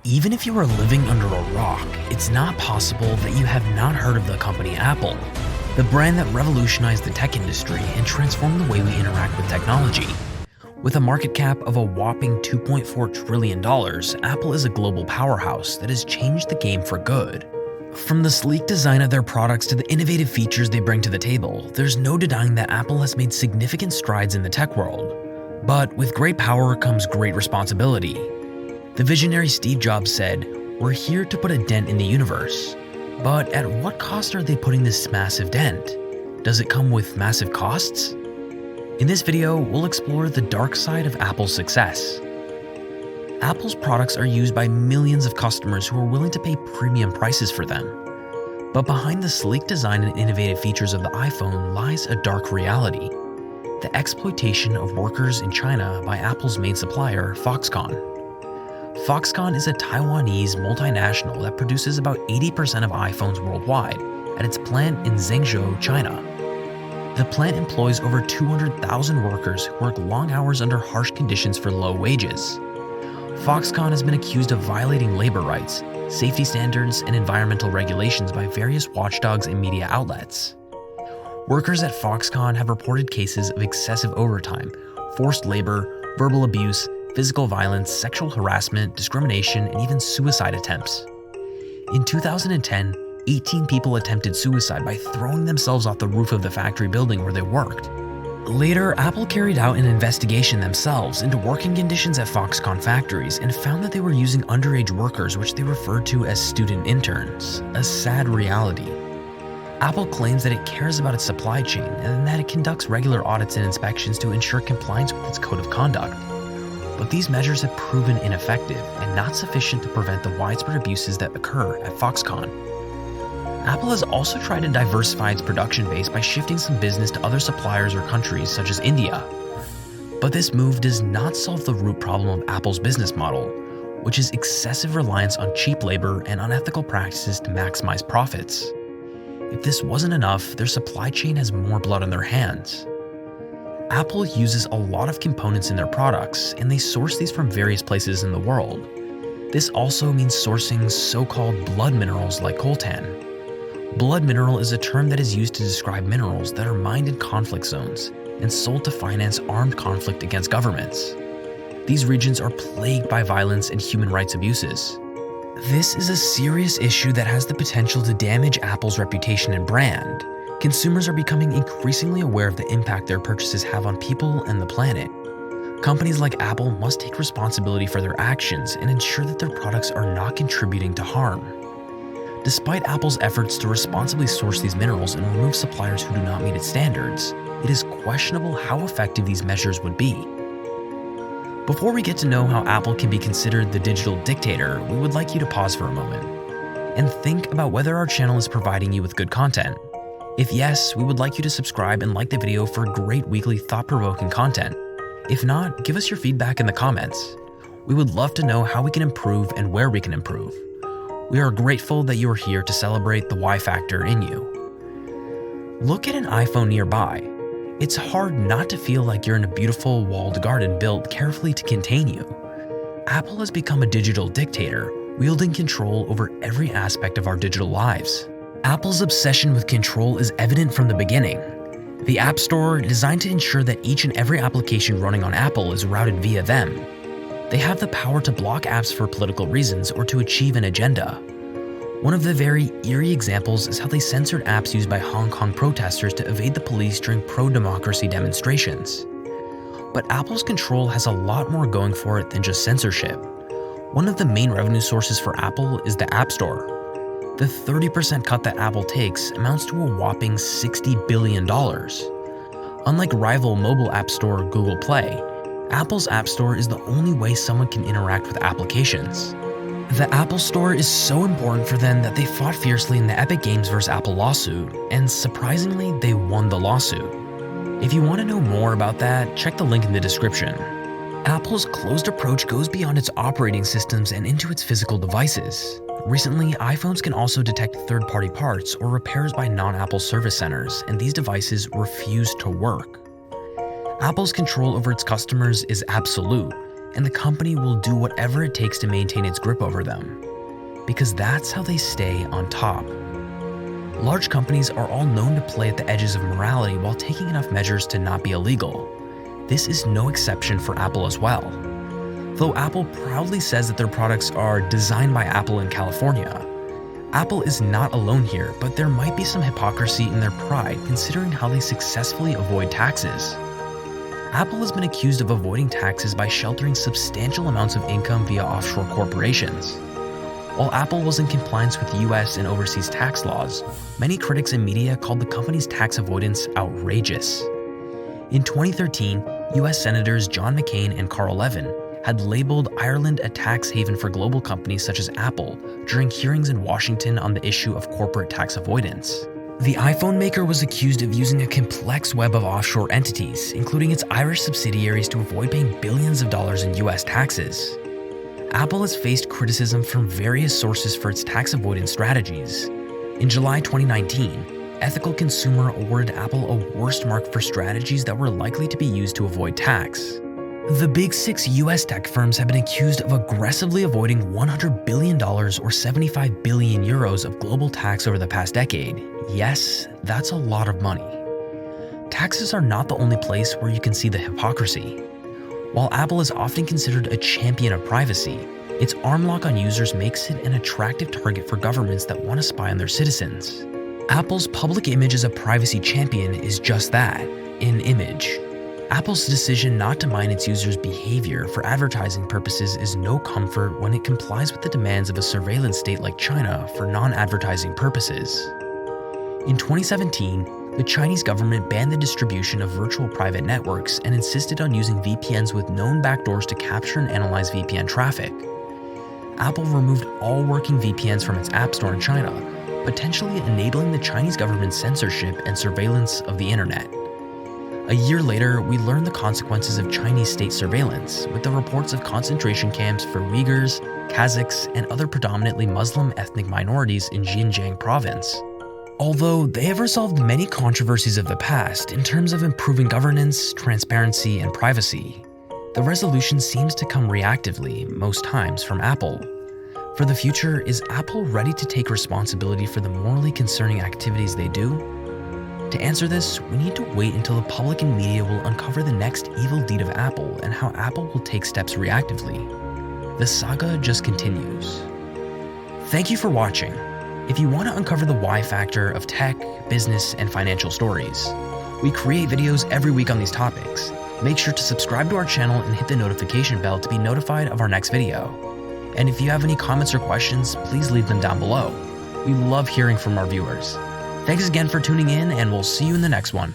Even if you are living under a rock, it's not possible that you have not heard of the company Apple, the brand that revolutionized the tech industry and transformed the way we interact with technology. With a market cap of a whopping $2.4 trillion, Apple is a global powerhouse that has changed the game for good. From the sleek design of their products to the innovative features they bring to the table, there's no denying that Apple has made significant strides in the tech world. But with great power comes great responsibility. The visionary Steve Jobs said, "We're here to put a dent in the universe." But at what cost are they putting this massive dent? Does it come with massive costs? In this video, we'll explore the dark side of Apple's success. Apple's products are used by millions of customers who are willing to pay premium prices for them. But behind the sleek design and innovative features of the iPhone lies a dark reality: the exploitation of workers in China by Apple's main supplier, Foxconn. Foxconn is a Taiwanese multinational that produces about 80% of iPhones worldwide at its plant in Zhengzhou, China. The plant employs over 200,000 workers who work long hours under harsh conditions for low wages. Foxconn has been accused of violating labor rights, safety standards, and environmental regulations by various watchdogs and media outlets. Workers at Foxconn have reported cases of excessive overtime, forced labor, verbal abuse, physical violence, sexual harassment, discrimination, and even suicide attempts. In 2010, 18 people attempted suicide by throwing themselves off the roof of the factory building where they worked. Later, Apple carried out an investigation themselves into working conditions at Foxconn factories and found that they were using underage workers, which they referred to as student interns, a sad reality. Apple claims that it cares about its supply chain and that it conducts regular audits and inspections to ensure compliance with its code of conduct. But these measures have proven ineffective and not sufficient to prevent the widespread abuses that occur at Foxconn. Apple has also tried to diversify its production base by shifting some business to other suppliers or countries such as India. But this move does not solve the root problem of Apple's business model, which is excessive reliance on cheap labor and unethical practices to maximize profits. If this wasn't enough, their supply chain has more blood on their hands. Apple uses a lot of components in their products, and they source these from various places in the world. This also means sourcing so-called blood minerals like coltan. Blood mineral is a term that is used to describe minerals that are mined in conflict zones and sold to finance armed conflict against governments. These regions are plagued by violence and human rights abuses. This is a serious issue that has the potential to damage Apple's reputation and brand. Consumers are becoming increasingly aware of the impact their purchases have on people and the planet. Companies like Apple must take responsibility for their actions and ensure that their products are not contributing to harm. Despite Apple's efforts to responsibly source these minerals and remove suppliers who do not meet its standards, it is questionable how effective these measures would be. Before we get to know how Apple can be considered the digital dictator, we would like you to pause for a moment and think about whether our channel is providing you with good content. If yes, we would like you to subscribe and like the video for great weekly thought-provoking content. If not, give us your feedback in the comments. We would love to know how we can improve and where we can improve. We are grateful that you are here to celebrate the why factor in you. Look at an iPhone nearby. It's hard not to feel like you're in a beautiful walled garden built carefully to contain you. Apple has become a digital dictator, wielding control over every aspect of our digital lives. Apple's obsession with control is evident from the beginning. The App Store, designed to ensure that each and every application running on Apple is routed via them. They have the power to block apps for political reasons or to achieve an agenda. One of the very eerie examples is how they censored apps used by Hong Kong protesters to evade the police during pro-democracy demonstrations. But Apple's control has a lot more going for it than just censorship. One of the main revenue sources for Apple is the App Store. The 30% cut that Apple takes amounts to a whopping $60 billion. Unlike rival mobile app store Google Play, Apple's App Store is the only way someone can interact with applications. The Apple Store is so important for them that they fought fiercely in the Epic Games vs. Apple lawsuit, and surprisingly, they won the lawsuit. If you want to know more about that, check the link in the description. Apple's closed approach goes beyond its operating systems and into its physical devices. Recently, iPhones can also detect third-party parts or repairs by non-Apple service centers, and these devices refuse to work. Apple's control over its customers is absolute, and the company will do whatever it takes to maintain its grip over them, because that's how they stay on top. Large companies are all known to play at the edges of morality while taking enough measures to not be illegal. This is no exception for Apple as well. Though Apple proudly says that their products are designed by Apple in California, Apple is not alone here, but there might be some hypocrisy in their pride considering how they successfully avoid taxes. Apple has been accused of avoiding taxes by sheltering substantial amounts of income via offshore corporations. While Apple was in compliance with US and overseas tax laws, many critics and media called the company's tax avoidance outrageous. In 2013, US Senators John McCain and Carl Levin had labeled Ireland a tax haven for global companies such as Apple during hearings in Washington on the issue of corporate tax avoidance. The iPhone maker was accused of using a complex web of offshore entities, including its Irish subsidiaries, to avoid paying billions of dollars in US taxes. Apple has faced criticism from various sources for its tax avoidance strategies. In July 2019, Ethical Consumer awarded Apple a worst mark for strategies that were likely to be used to avoid tax. The big 6 US tech firms have been accused of aggressively avoiding $100 billion or 75 billion euros of global tax over the past decade. Yes, that's a lot of money. Taxes are not the only place where you can see the hypocrisy. While Apple is often considered a champion of privacy, its arm lock on users makes it an attractive target for governments that want to spy on their citizens. Apple's public image as a privacy champion is just that, an image. Apple's decision not to mind its users' behavior for advertising purposes is no comfort when it complies with the demands of a surveillance state like China for non-advertising purposes. In 2017, the Chinese government banned the distribution of virtual private networks and insisted on using VPNs with known backdoors to capture and analyze VPN traffic. Apple removed all working VPNs from its App Store in China, potentially enabling the Chinese government's censorship and surveillance of the internet. A year later, we learned the consequences of Chinese state surveillance, with the reports of concentration camps for Uyghurs, Kazakhs, and other predominantly Muslim ethnic minorities in Xinjiang province. Although they have resolved many controversies of the past in terms of improving governance, transparency, and privacy, the resolution seems to come reactively, most times from Apple. For the future, is Apple ready to take responsibility for the morally concerning activities they do? To answer this, we need to wait until the public and media will uncover the next evil deed of Apple and how Apple will take steps reactively. The saga just continues. Thank you for watching. If you want to uncover the why factor of tech, business, and financial stories, we create videos every week on these topics. Make sure to subscribe to our channel and hit the notification bell to be notified of our next video. And if you have any comments or questions, please leave them down below. We love hearing from our viewers. Thanks again for tuning in, and we'll see you in the next one.